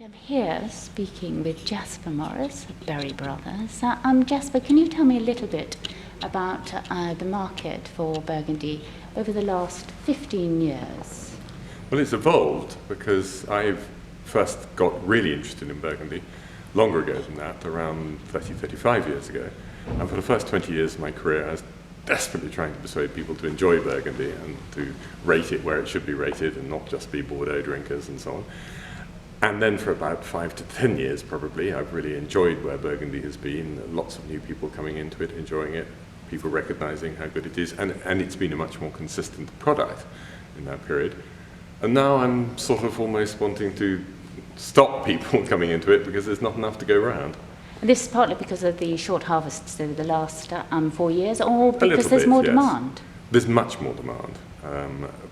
I'm here speaking with Jasper Morris of Berry Brothers. Jasper, can you tell me a little bit about the market for Burgundy over the last 15 years? Well, it's evolved because I've first got really interested in Burgundy longer ago than that, around 35 years ago. And for the first 20 years of my career, I was desperately trying to persuade people to enjoy Burgundy and to rate it where it should be rated and not just be Bordeaux drinkers and so on. And then for about 5 to 10 years probably, I've really enjoyed where Burgundy has been. Lots of new people coming into it, enjoying it, people recognizing how good it is, and it's been a much more consistent product in that period. And now I'm sort of almost wanting to stop people coming into it because there's not enough to go around. And this is partly because of the short harvests over the last 4 years, or because there's more demand? There's much more demand.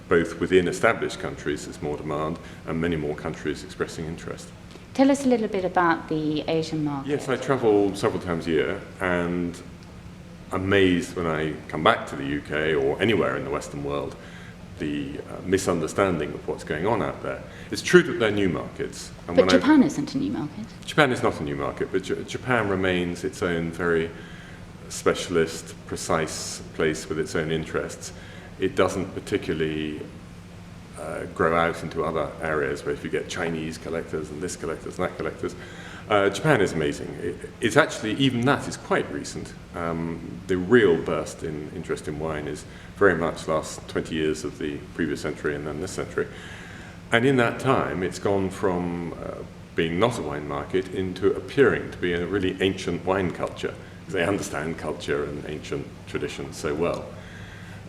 Both within established countries there's more demand and many more countries expressing interest. Tell us a little bit about the Asian market. Yes, I travel several times a year and amazed when I come back to the UK or anywhere in the Western world, the misunderstanding of what's going on out there. It's true that they're new markets. And but Japan isn't a new market. Japan is not a new market, but Japan remains its own very specialist, precise place with its own interests. It doesn't particularly grow out into other areas where if you get Chinese collectors and this collectors and that collectors. Japan is amazing. It's actually, even that is quite recent. The real burst in interest in wine is very much last 20 years of the previous century and then this century. And in that time, it's gone from being not a wine market into appearing to be a really ancient wine culture. Because they understand culture and ancient traditions so well.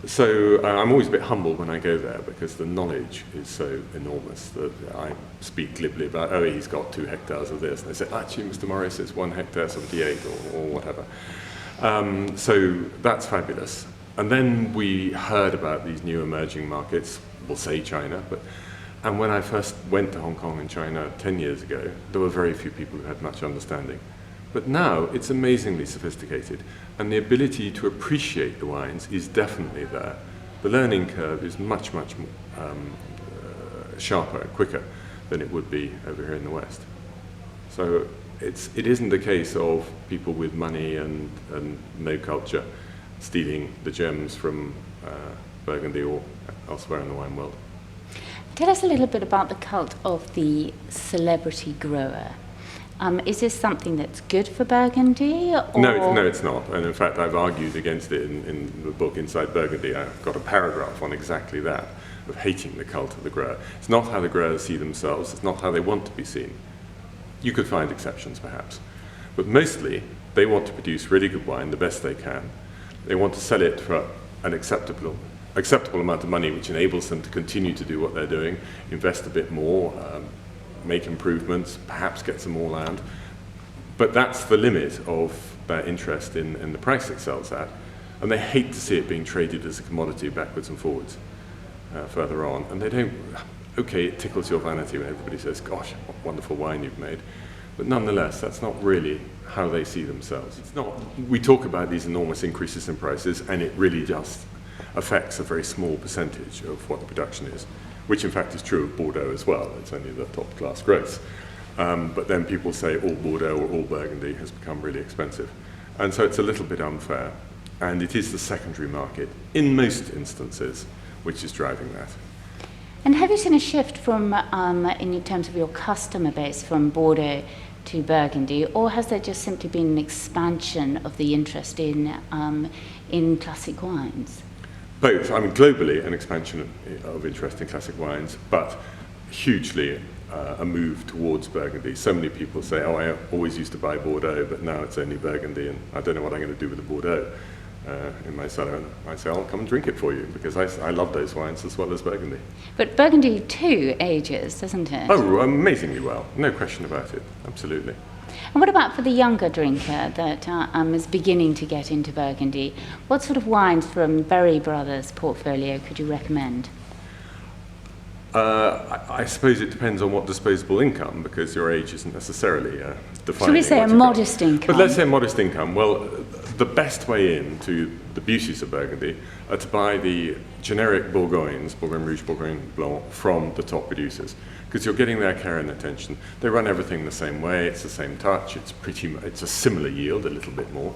So I'm always a bit humbled when I go there because the knowledge is so enormous that I speak glibly about, oh, he's got 2 hectares of this. And they say, actually, Mr. Morris, it's 1 hectare 78 or whatever. So that's fabulous. And then we heard about these new emerging markets, we'll say China, and when I first went to Hong Kong and China 10 years ago, there were very few people who had much understanding. But now it's amazingly sophisticated, and the ability to appreciate the wines is definitely there. The learning curve is much, much sharper and quicker than it would be over here in the West. So it isn't a case of people with money and no culture stealing the gems from Burgundy or elsewhere in the wine world. Tell us a little bit about the cult of the celebrity grower. Is this something that's good for Burgundy? Or? No, it's not. And in fact, I've argued against it in the book Inside Burgundy. I've got a paragraph on exactly that, of hating the cult of the grower. It's not how the growers see themselves. It's not how they want to be seen. You could find exceptions, perhaps. But mostly, they want to produce really good wine, the best they can. They want to sell it for an acceptable amount of money, which enables them to continue to do what they're doing, invest a bit more, make improvements, perhaps get some more land. But that's the limit of their interest in the price it sells at. And they hate to see it being traded as a commodity backwards and forwards further on. And they don't, okay, it tickles your vanity when everybody says, gosh, what wonderful wine you've made. But nonetheless, that's not really how they see themselves. It's not, we talk about these enormous increases in prices, and it really just affects a very small percentage of what the production is, which in fact is true of Bordeaux as well. It's only the top class growth. But then people say all Bordeaux or all Burgundy has become really expensive. And so it's a little bit unfair. And it is the secondary market, in most instances, which is driving that. And have you seen a shift from, in terms of your customer base, from Bordeaux to Burgundy, or has there just simply been an expansion of the interest in classic wines? Both. I mean, globally, an expansion of interest in classic wines, but hugely a move towards Burgundy. So many people say, oh, I always used to buy Bordeaux, but now it's only Burgundy, and I don't know what I'm going to do with the Bordeaux in my cellar. And I say, I'll come and drink it for you, because I love those wines as well as Burgundy. But Burgundy, too, ages, doesn't it? Oh, amazingly well. No question about it. Absolutely. And what about for the younger drinker that is beginning to get into Burgundy? What sort of wines from Berry Brothers' portfolio could you recommend? I suppose it depends on what disposable income, because your age isn't necessarily defining. Should we say a modest income? But let's say a modest income. Well, the best way into the beauties of Burgundy are to buy the generic Bourgognes, Bourgogne Rouge, Bourgogne Blanc, from the top producers. because you're getting their care and attention. They run everything the same way, it's the same touch, it's a similar yield, a little bit more.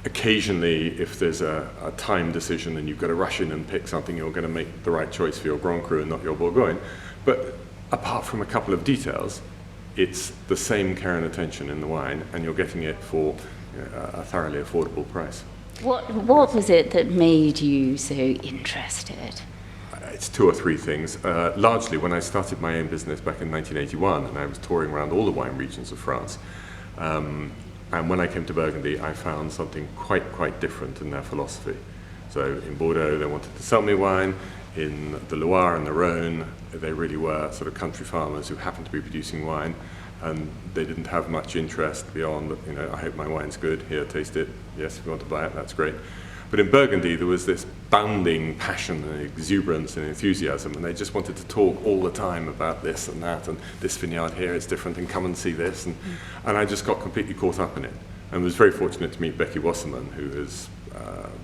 Occasionally, if there's a time decision and you've got to rush in and pick something, you're going to make the right choice for your Grand Cru and not your Bourgogne. But apart from a couple of details, it's the same care and attention in the wine, and you're getting it for a thoroughly affordable price. What was it that made you so interested? It's two or three things. Largely, when I started my own business back in 1981, and I was touring around all the wine regions of France, and when I came to Burgundy, I found something quite different in their philosophy. So in Bordeaux, they wanted to sell me wine. In the Loire and the Rhône, they really were sort of country farmers who happened to be producing wine, and they didn't have much interest beyond, I hope my wine's good, here, taste it, yes, if you want to buy it, that's great. But in Burgundy, there was this bounding passion and exuberance and enthusiasm, and they just wanted to talk all the time about this and that, and this vineyard here is different, and come and see this, and I just got completely caught up in it, and was very fortunate to meet Becky Wasserman, who has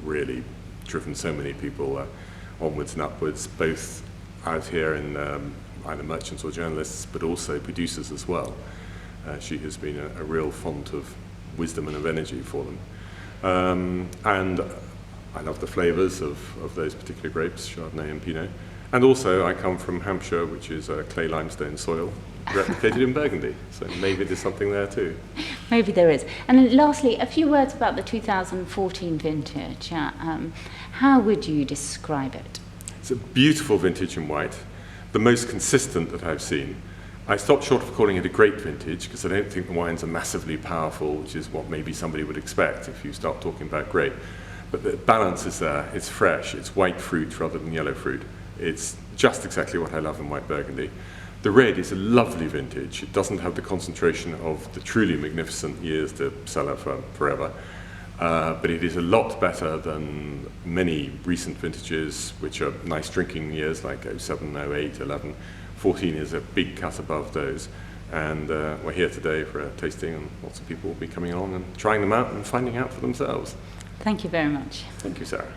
really driven so many people onwards and upwards, both out here in either merchants or journalists, but also producers as well. She has been a real font of wisdom and of energy for them. And I love the flavours of those particular grapes, Chardonnay and Pinot. And also I come from Hampshire, which is a clay limestone soil, replicated in Burgundy. So maybe there's something there too. Maybe there is. And then lastly, a few words about the 2014 vintage. How would you describe it? It's a beautiful vintage in white, the most consistent that I've seen. I stopped short of calling it a great vintage because I don't think the wines are massively powerful, which is what maybe somebody would expect if you start talking about grape. But the balance is there, it's fresh, it's white fruit rather than yellow fruit. It's just exactly what I love in white Burgundy. The red is a lovely vintage. It doesn't have the concentration of the truly magnificent years to sell it for forever. But it is a lot better than many recent vintages, which are nice drinking years like 07, 08, 11. 14 is a big cut above those. And we're here today for a tasting, and lots of people will be coming on and trying them out and finding out for themselves. Thank you very much. Thank you, Sarah.